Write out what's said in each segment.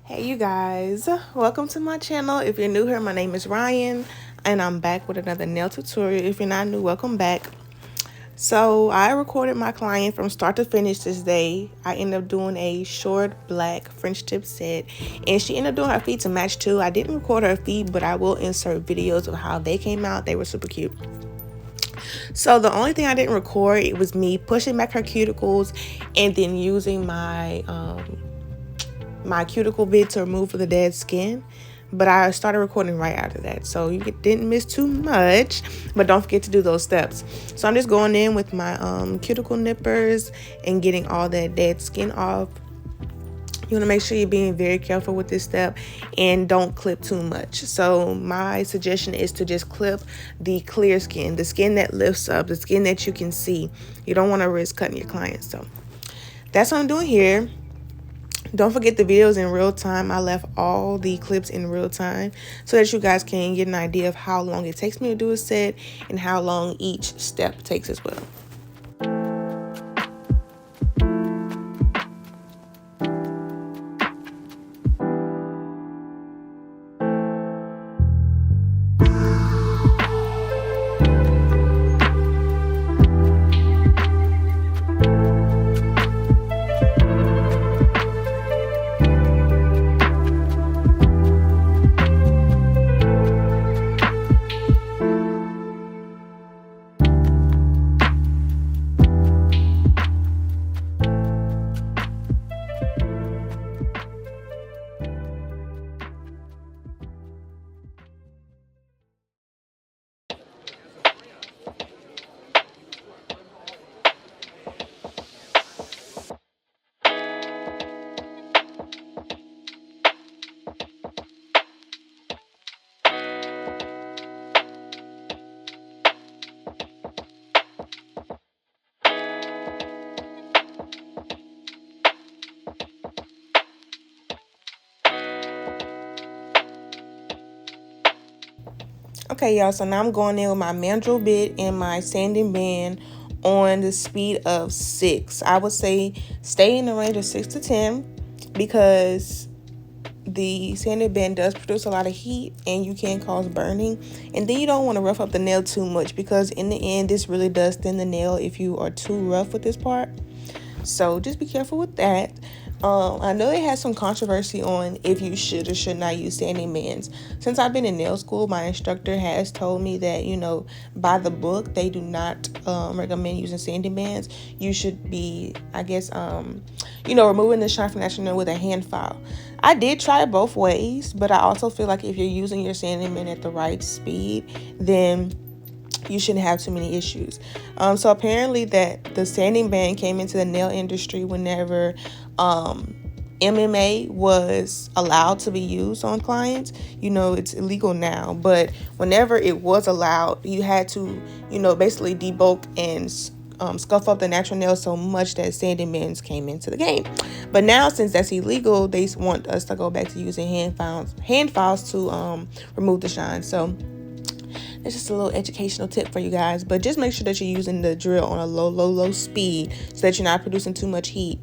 Hey you guys, welcome to my channel. If you're new here, my name is Ryan and I'm back with another nail tutorial. If you're not new, welcome back. So I recorded my client from start to finish this day. I ended up doing a short black French tip set and she ended up doing her feet to match too. I didn't record her feet, but I will insert videos of how they came out. They were super cute. So the only thing I didn't record, it was me pushing back her cuticles and then using my cuticle bit to remove the dead skin, but I started recording right after that, so you didn't miss too much. But don't forget to do those steps. So I'm just going in with my cuticle nippers and getting all that dead skin off. You want to make sure you're being very careful with this step and don't clip too much. So my suggestion is to just clip the clear skin, the skin that lifts up, the skin that you can see. You don't want to risk cutting your client. So that's what I'm doing here. Don't forget the videos in real time. I left all the clips in real time so that you guys can get an idea of how long it takes me to do a set and how long each step takes as well. Okay, y'all, so now I'm going in with my mandrel bit and my sanding band on the speed of 6. I would say stay in the range of 6 to 10 because the sanding band does produce a lot of heat and you can cause burning. And then you don't want to rough up the nail too much because in the end, this really does thin the nail if you are too rough with this part. So just be careful with that. I know they had some controversy on if you should or should not use sanding bands. Since I've been in nail school, my instructor has told me that, by the book, they do not recommend using sanding bands. You should be, I guess, removing the shine from natural nail with a hand file. I did try it both ways, but I also feel like if you're using your sanding band at the right speed, then you shouldn't have too many issues. So apparently that the sanding band came into the nail industry whenever MMA was allowed to be used on clients. It's illegal now, but whenever it was allowed, you had to, basically debulk and scuff up the natural nails so much that sanding bands came into the game. But now, since that's illegal, they want us to go back to using hand files to remove the shine. So it's just a little educational tip for you guys, but just make sure that you're using the drill on a low speed so that you're not producing too much heat.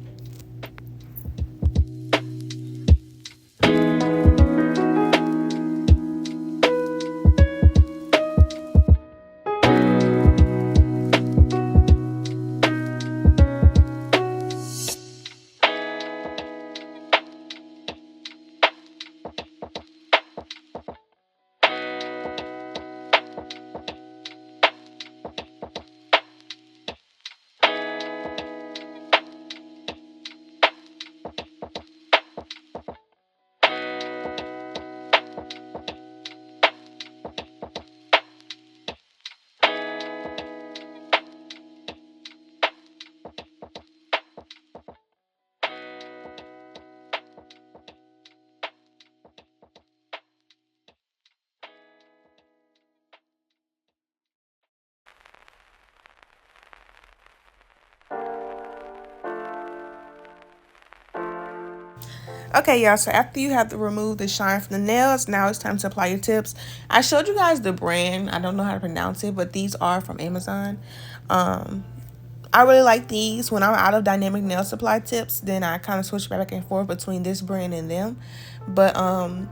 Okay, y'all, so after you have to remove the shine from the nails, now it's time to apply your tips. I showed you guys the brand. I don't know how to pronounce it, but these are from Amazon. I really like these. When I'm out of dynamic nail supply tips, then I kind of switch back and forth between this brand and them. But I'm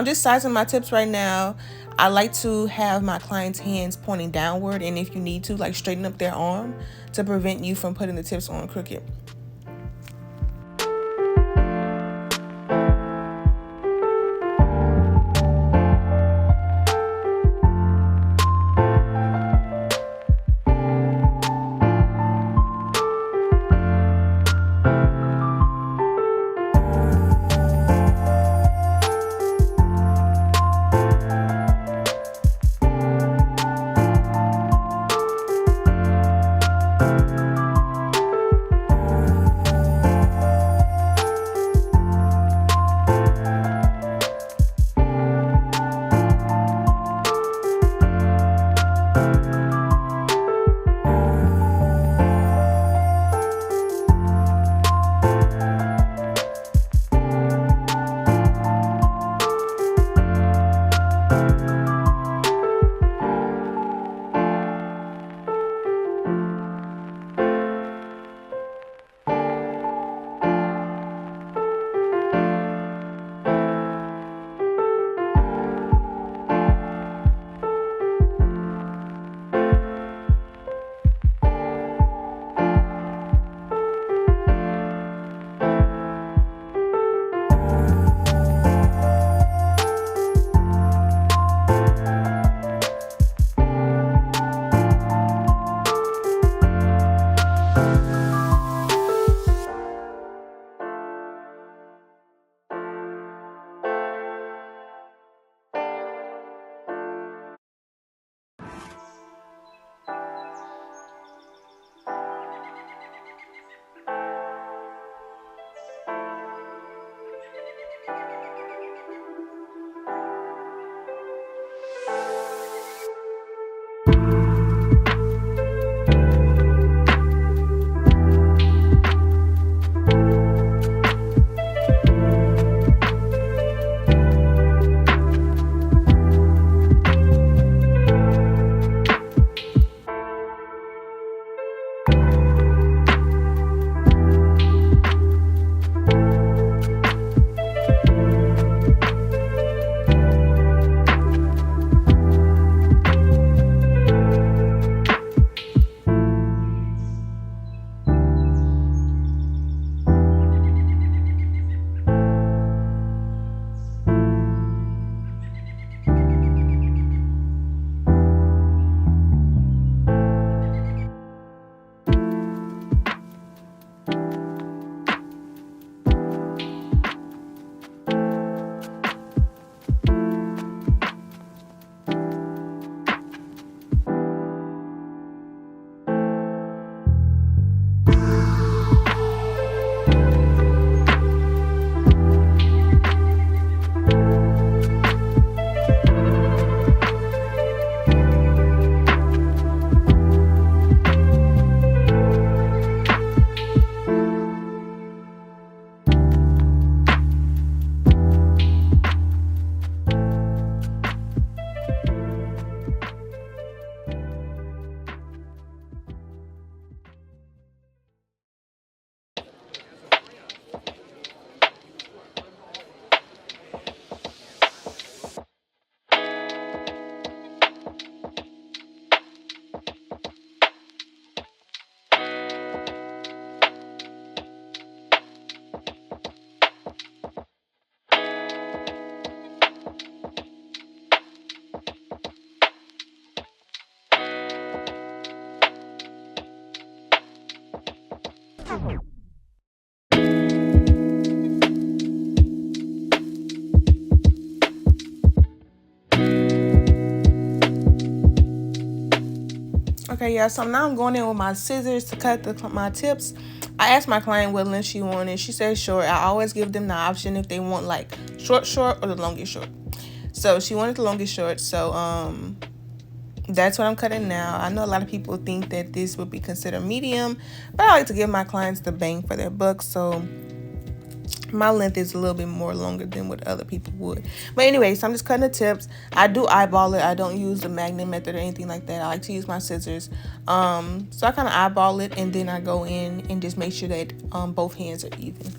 just sizing my tips right now. I like to have my clients' hands pointing downward, and if you need to, like, straighten up their arm to prevent you from putting the tips on crooked. Okay, yeah, so now I'm going in with my scissors to cut my tips. I asked my client what length she wanted. She said short. I always give them the option if they want like short or the longest short. So she wanted the longest short, so that's what I'm cutting now. I know a lot of people think that this would be considered medium, but I like to give my clients the bang for their buck, so My length is a little bit more longer than what other people would. But anyway, so I'm just cutting the tips. I do eyeball it. I don't use the magnet method or anything like that. I like to use my scissors. So I kind of eyeball it, and then I go in and just make sure that both hands are even.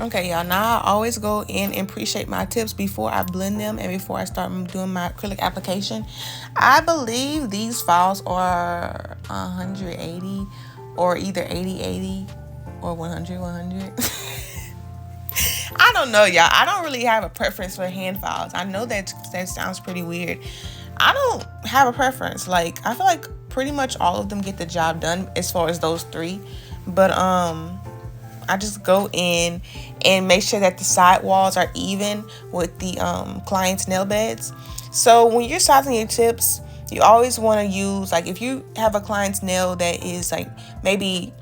Okay, y'all, now I always go in and pre-shape my tips before I blend them and before I start doing my acrylic application. I believe these files are 180 or either 80/80 or 100/100. I don't know, y'all. I don't really have a preference for hand files. I know that sounds pretty weird. I don't have a preference. Like, I feel like pretty much all of them get the job done as far as those three. But I just go in and make sure that the side walls are even with the client's nail beds. So when you're sizing your tips, you always want to use, like, if you have a client's nail that is like maybe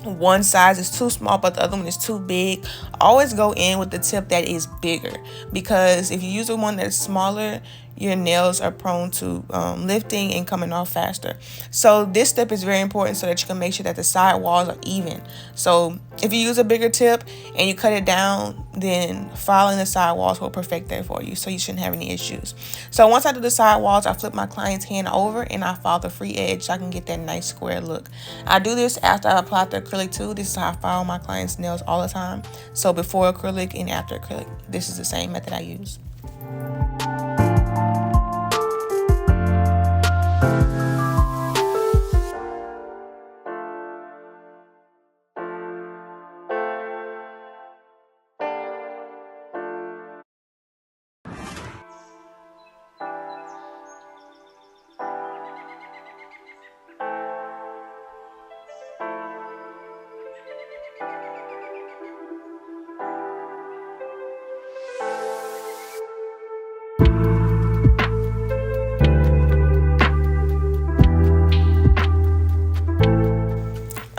one size is too small but the other one is too big, always go in with the tip that is bigger, because if you use the one that's smaller, your nails are prone to lifting and coming off faster. So this step is very important so that you can make sure that the side walls are even. So if you use a bigger tip and you cut it down, then filing the side walls will perfect that for you, so you shouldn't have any issues. So once I do the side walls, I flip my client's hand over and I file the free edge so I can get that nice square look. I do this after I apply the acrylic too. This is how I file my client's nails all the time. So before acrylic and after acrylic, this is the same method I use.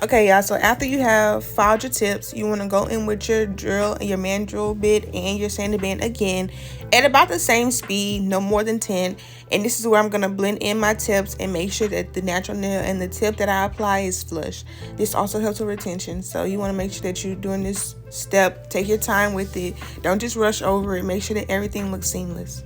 Okay, y'all, so after you have filed your tips, you want to go in with your drill, your mandrel bit, and your sanding band again at about the same speed, no more than 10. And this is where I'm going to blend in my tips and make sure that the natural nail and the tip that I apply is flush. This also helps with retention, so you want to make sure that you're doing this step. Take your time with it. Don't just rush over it. Make sure that everything looks seamless.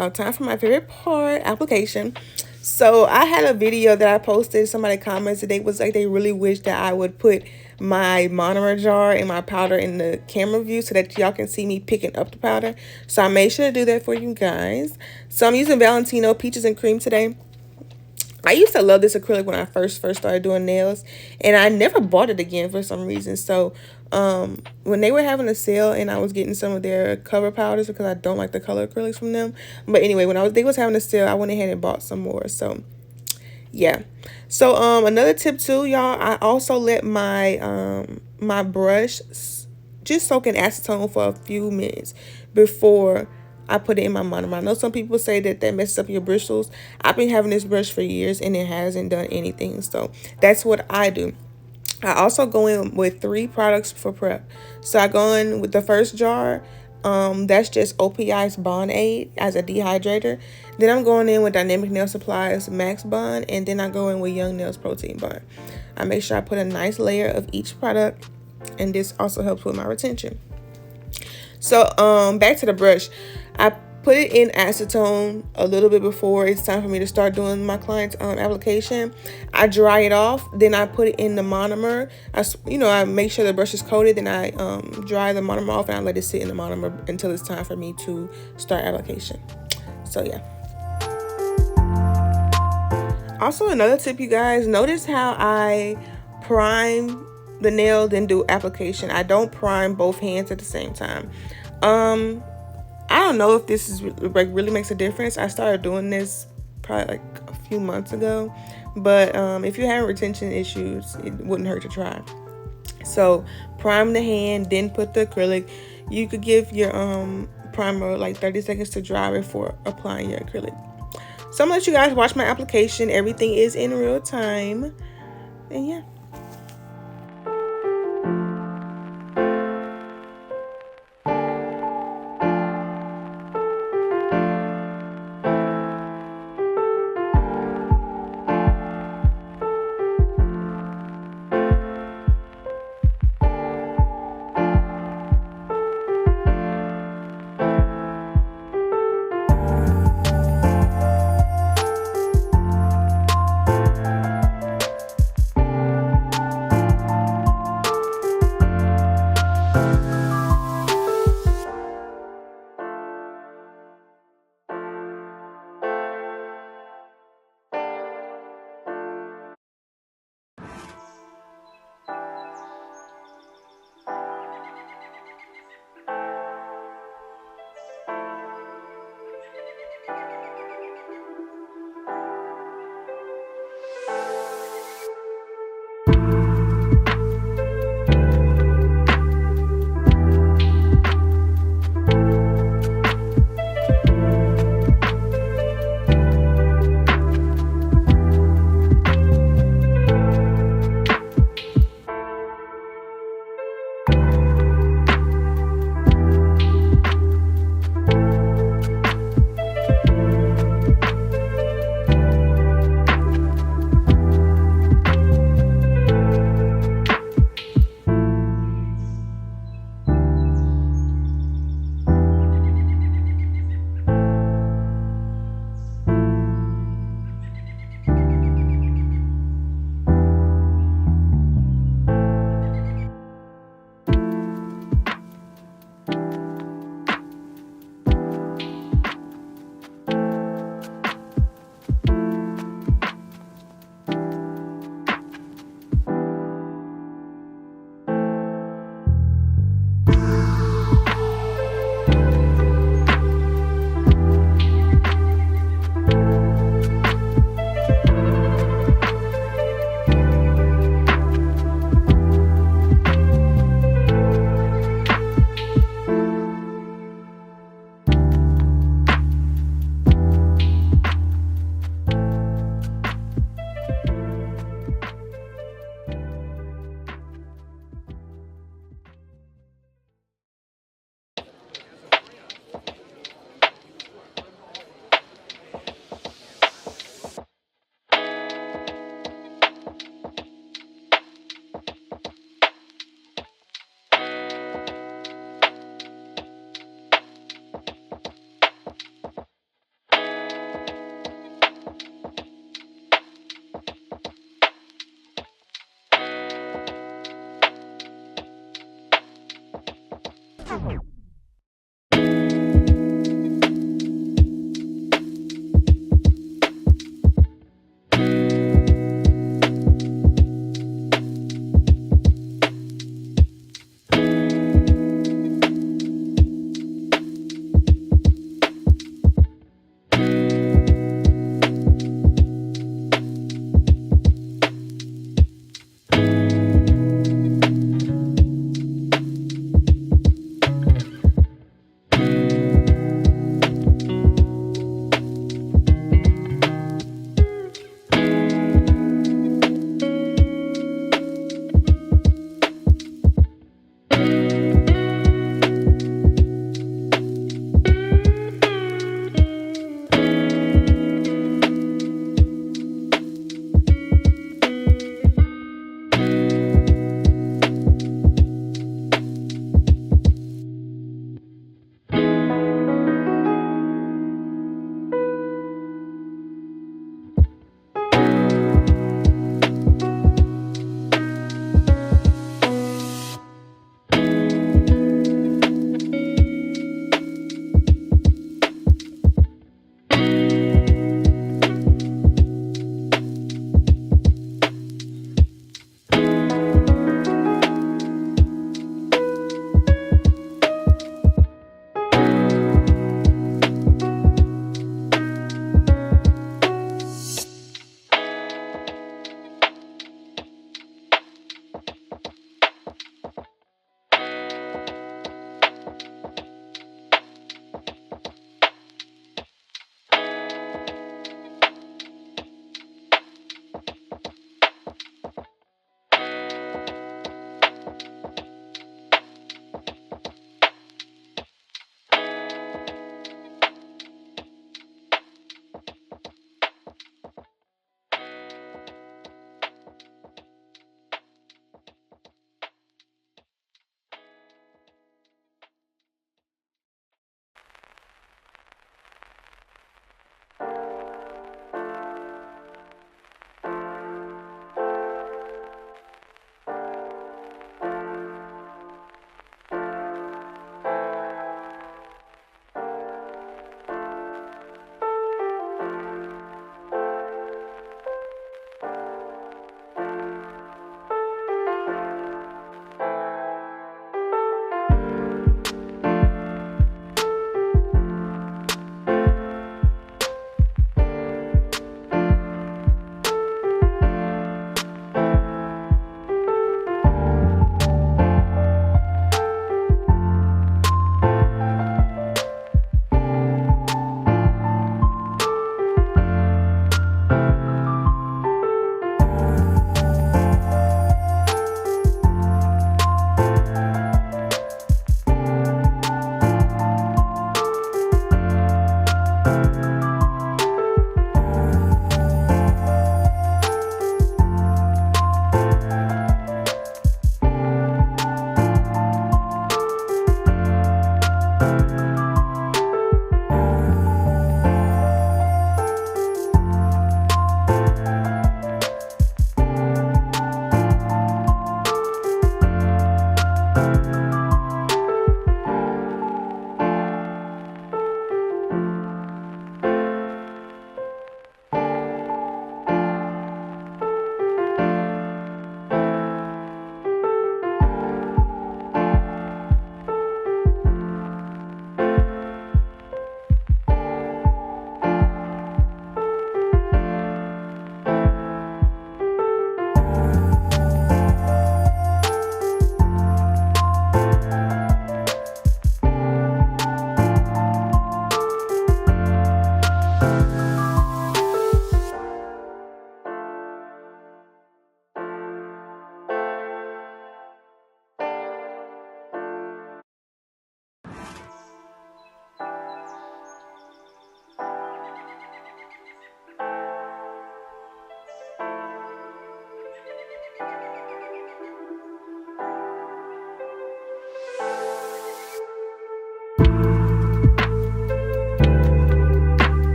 y'all, time for my favorite part, application. So I had a video that I posted. Somebody commented, they was like, they really wish that I would put my monomer jar and my powder in the camera view so that y'all can see me picking up the powder. So I made sure to do that for you guys. So I'm using Valentino Peaches and Cream today. I used to love this acrylic when I first started doing nails, and I never bought it again for some reason. So when they were having a sale and I was getting some of their cover powders because I don't like the color acrylics from them. But anyway, when they was having a sale, I went ahead and bought some more. So yeah. So another tip too, y'all, I also let my my brush just soak in acetone for a few minutes before I put it in my monomer. I know some people say that messes up your bristles. I've been having this brush for years and it hasn't done anything. So that's what I do. I also go in with 3 products for prep. So I go in with the first jar. That's just OPI's Bond Aid as a dehydrator. Then I'm going in with Dynamic Nail Supplies Max Bond. And then I go in with Young Nails Protein Bond. I make sure I put a nice layer of each product. And this also helps with my retention. So back to the brush. I put it in acetone a little bit before it's time for me to start doing my client's application. I dry it off, then I put it in the monomer. I make sure the brush is coated, then I dry the monomer off and I let it sit in the monomer until it's time for me to start application. So yeah. Also, another tip, you guys, notice how I prime the nail then do application. I don't prime both hands at the same time. I don't know if this is like really makes a difference. I started doing this probably like a few months ago, but if you're having retention issues, it wouldn't hurt to try. So prime the hand, then put the acrylic. You could give your primer like 30 seconds to dry before applying your acrylic. So I'm gonna let you guys watch my application. Everything is in real time, and yeah.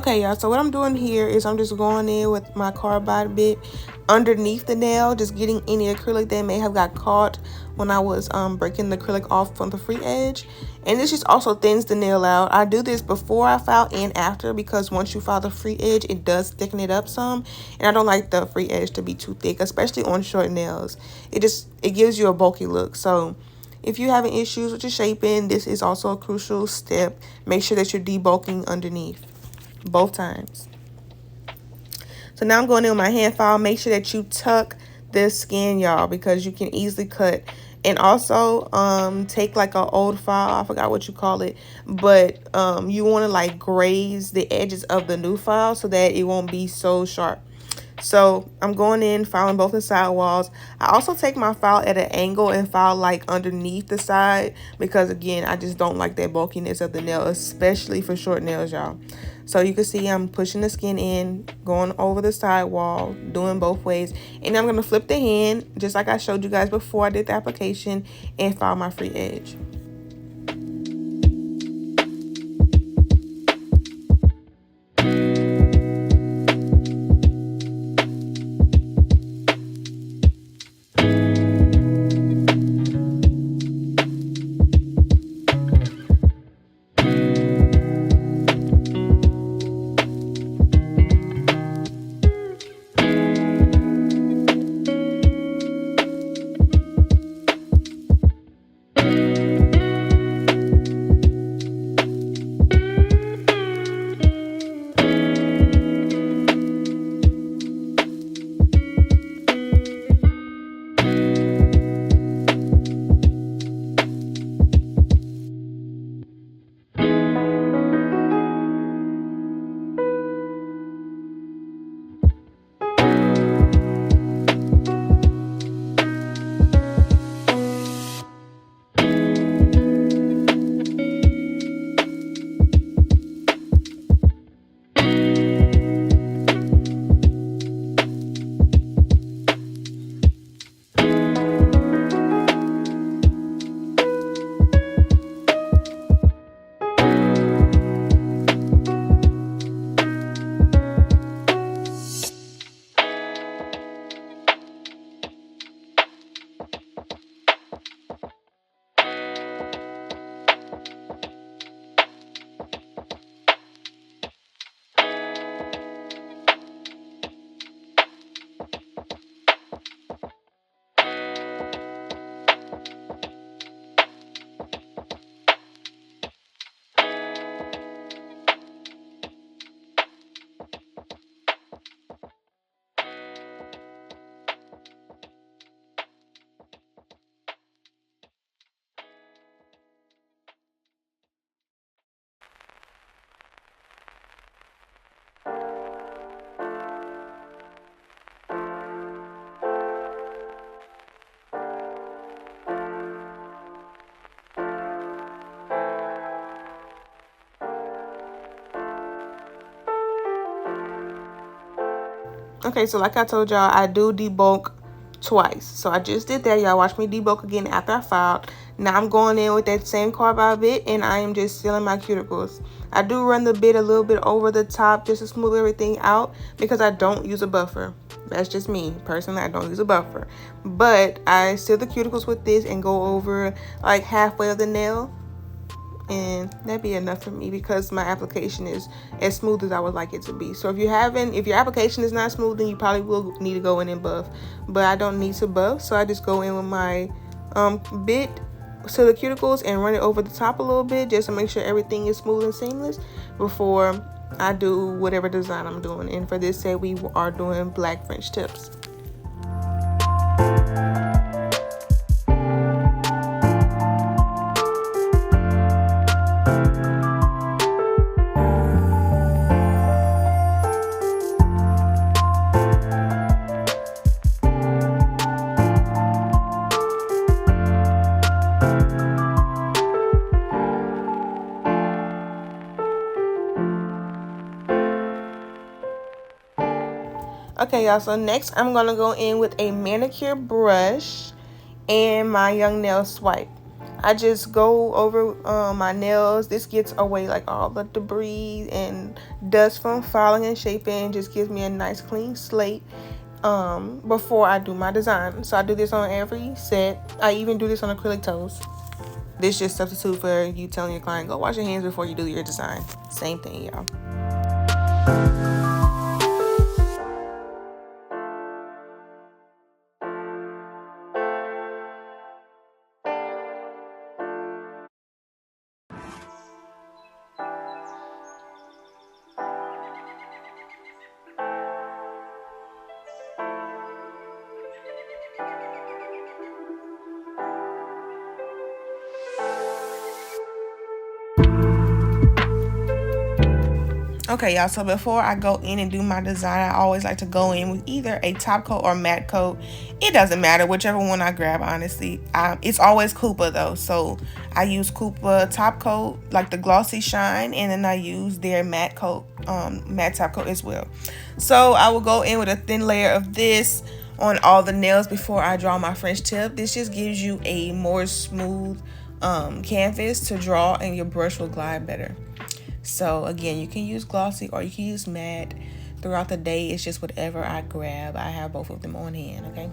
Okay, y'all, so what I'm doing here is I'm just going in with my carbide bit underneath the nail, just getting any acrylic that may have got caught when I was breaking the acrylic off from the free edge. And this just also thins the nail out. I do this before I file and after, because once you file the free edge, it does thicken it up some, and I don't like the free edge to be too thick, especially on short nails. It gives you a bulky look. So if you're having issues with your shaping, this is also a crucial step. Make sure that you're debulking underneath both times. So now I'm going in with my hand file. Make sure that you tuck the skin, y'all, because you can easily cut. And also take like an old file, I forgot what you call it, but you want to like graze the edges of the new file so that it won't be so sharp. So I'm going in, filing both the side walls. I also take my file at an angle and file like underneath the side, because again, I just don't like that bulkiness of the nail, especially for short nails, y'all. So you can see I'm pushing the skin in, going over the side wall, doing both ways. And I'm going to flip the hand, just like I showed you guys before I did the application, and file my free edge. Okay, so like I told y'all, I do debulk twice. So I just did that. Y'all watch me debulk again after I filed. Now I'm going in with that same carbide bit, and I am just sealing my cuticles. I do run the bit a little bit over the top just to smooth everything out, because I don't use a buffer. That's just me. Personally, I don't use a buffer. But I seal the cuticles with this and go over like halfway of the nail. And that'd be enough for me, because my application is as smooth as I would like it to be. So if your application is not smooth, then you probably will need to go in and buff. But I don't need to buff, so I just go in with my bit to the cuticles and run it over the top a little bit, just to make sure everything is smooth and seamless before I do whatever design I'm doing. And for this set, we are doing black French tips. Okay, y'all, so next I'm going to go in with a manicure brush and my young nail swipe. I just go over my nails. This gets away like all the debris and dust from filing and shaping. Just gives me a nice clean slate before I do my design. So I do this on every set. I even do this on acrylic toes. This just substitute for you telling your client, go wash your hands before you do your design. Same thing, y'all. Okay, y'all, so before I go in and do my design, I always like to go in with either a top coat or matte coat. It doesn't matter, whichever one I grab, honestly. It's always Coupa, though, so I use Coupa top coat, like the glossy shine, and then I use their matte coat, matte top coat as well. So I will go in with a thin layer of this on all the nails before I draw my French tip. This just gives you a more smooth canvas to draw, and your brush will glide better. So again, you can use glossy or you can use matte. Throughout the day, it's just whatever I grab. I have both of them on hand, okay?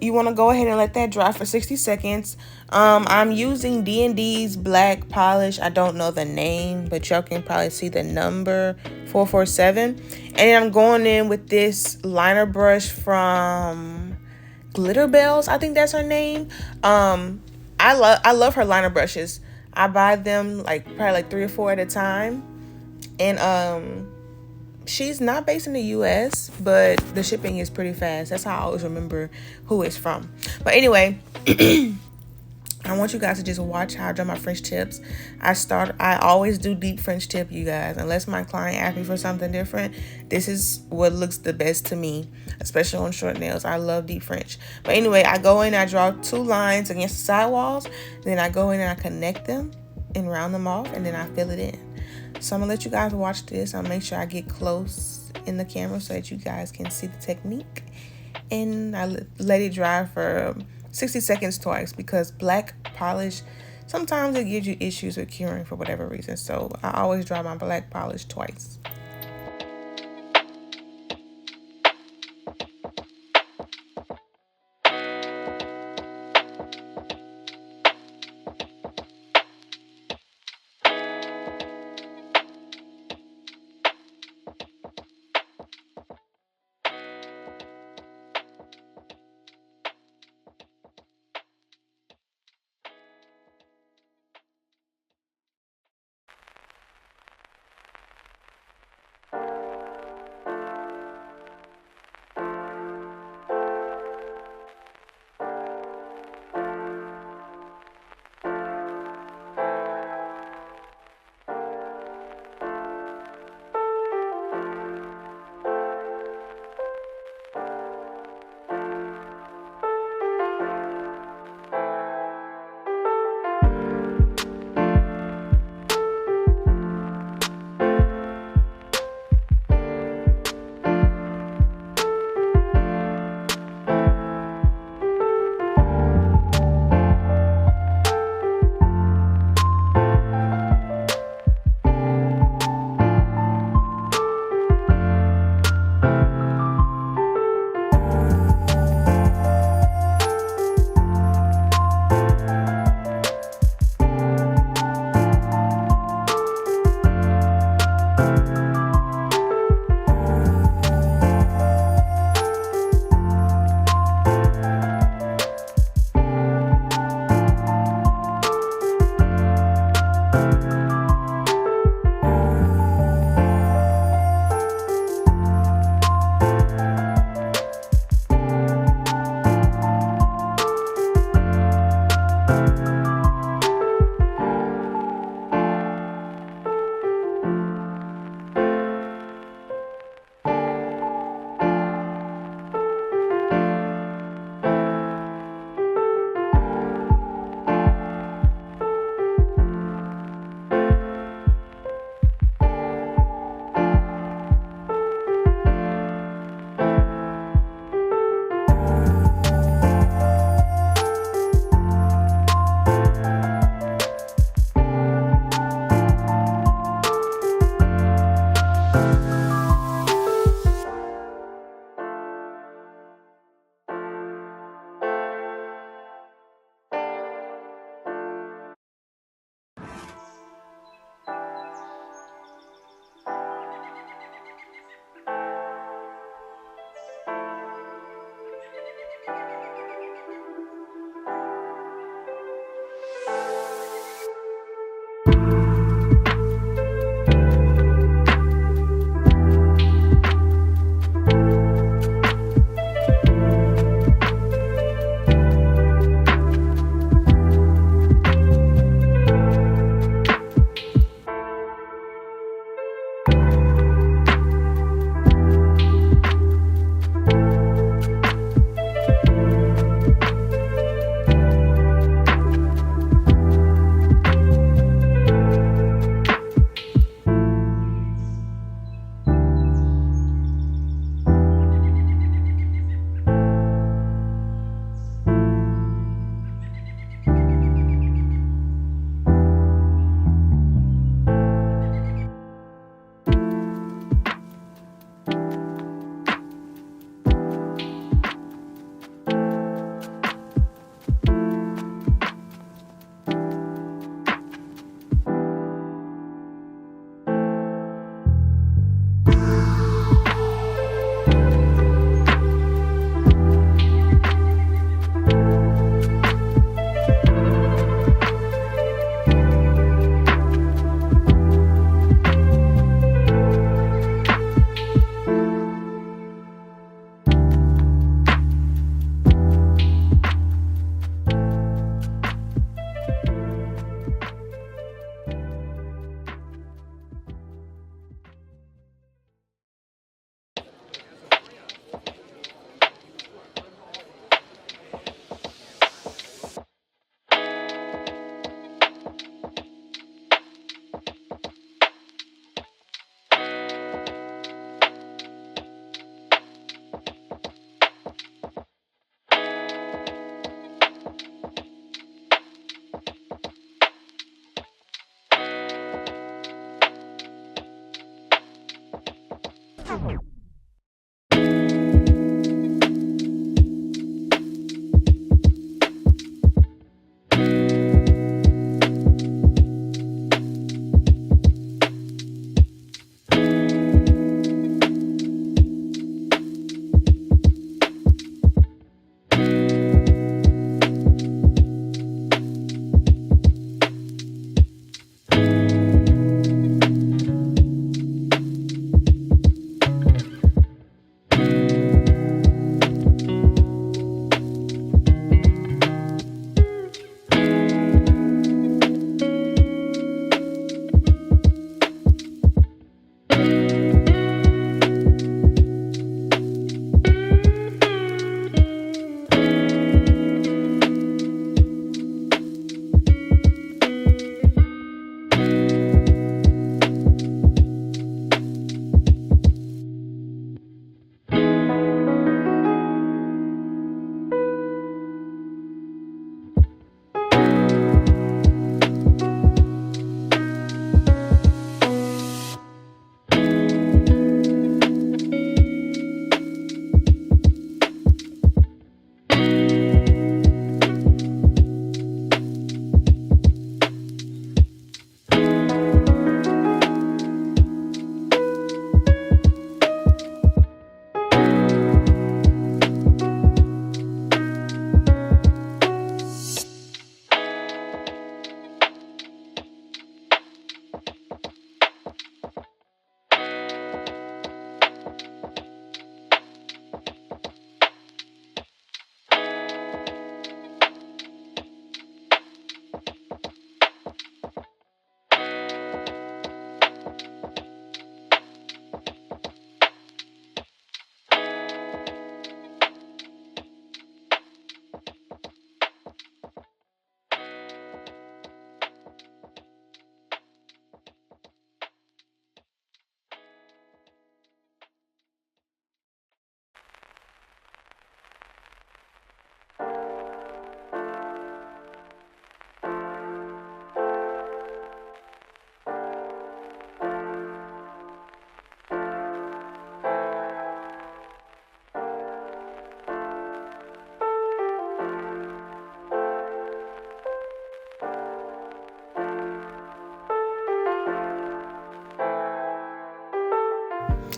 You want to go ahead and let that dry for 60 seconds. I'm using D&D's black polish. I don't know the name, but y'all can probably see the number 447. And I'm going in with this liner brush from Glitter Bells. I think that's her name. I love her liner brushes. I buy them probably like 3 or 4 at a time. And she's not based in the US, but the shipping is pretty fast. That's how I always remember who it's from. But anyway, I want you guys to just watch how I draw my French tips. I always do deep French tip, you guys. Unless my client asks me for something different, this is what looks the best to me, especially on short nails. I love deep French. But anyway, I go in, I draw 2 lines against the side walls. Then I go in and I connect them and round them off, and then I fill it in. So I'm gonna let you guys watch this. I'll make sure I get close in the camera so that you guys can see the technique. And I let it dry for 60 seconds twice, because black polish, sometimes it gives you issues with curing for whatever reason. So I always dry my black polish twice.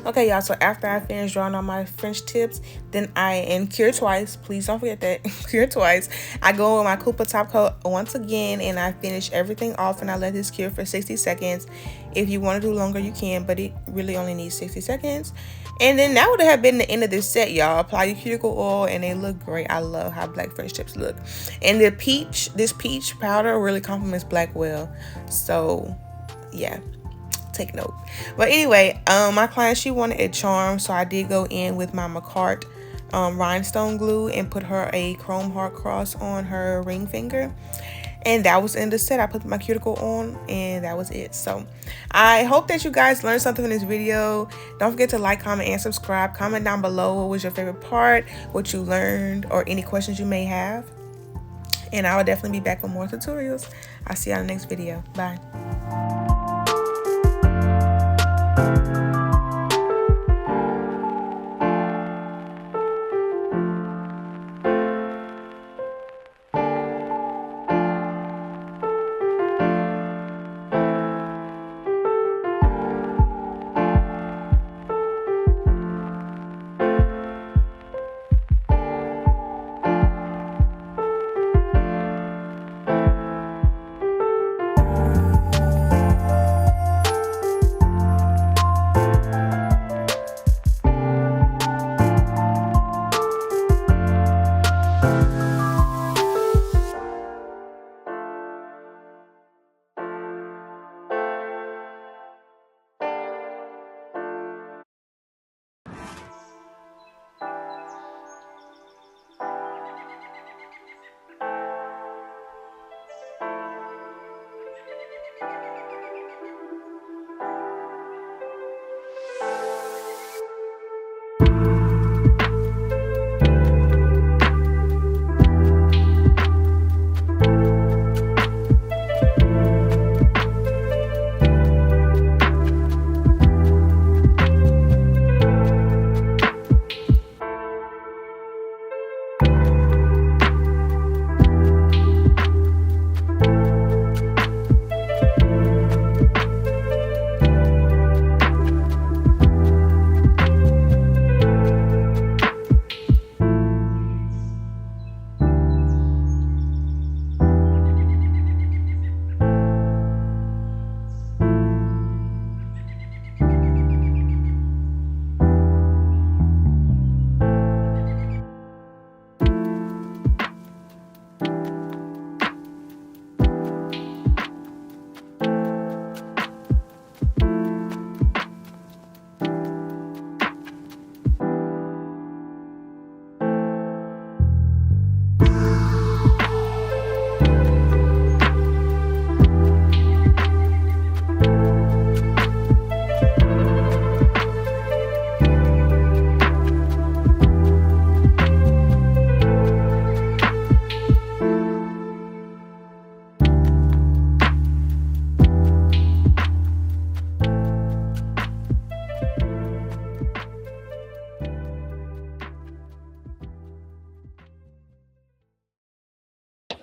Okay, y'all, so after I finish drawing on my French tips, then and cure twice, please don't forget that, cure twice, I go with my Koopa top coat once again, and I finish everything off, and I let this cure for 60 seconds. If you want to do longer, you can, but it really only needs 60 seconds. And then that would have been the end of this set, y'all. Apply your cuticle oil, and they look great. I love how black French tips look. And this peach powder really complements black well. So, yeah. Take note. But anyway, my client, she wanted a charm, so I did go in with my Macart rhinestone glue and put her a chrome heart cross on her ring finger, and that was in the set. I put my cuticle on, and that was it. So I hope that you guys learned something from this video. Don't forget to like, comment, and subscribe. Comment down below what was your favorite part, what you learned, or any questions you may have, and I will definitely be back with more tutorials. I'll see you on the next video. Bye.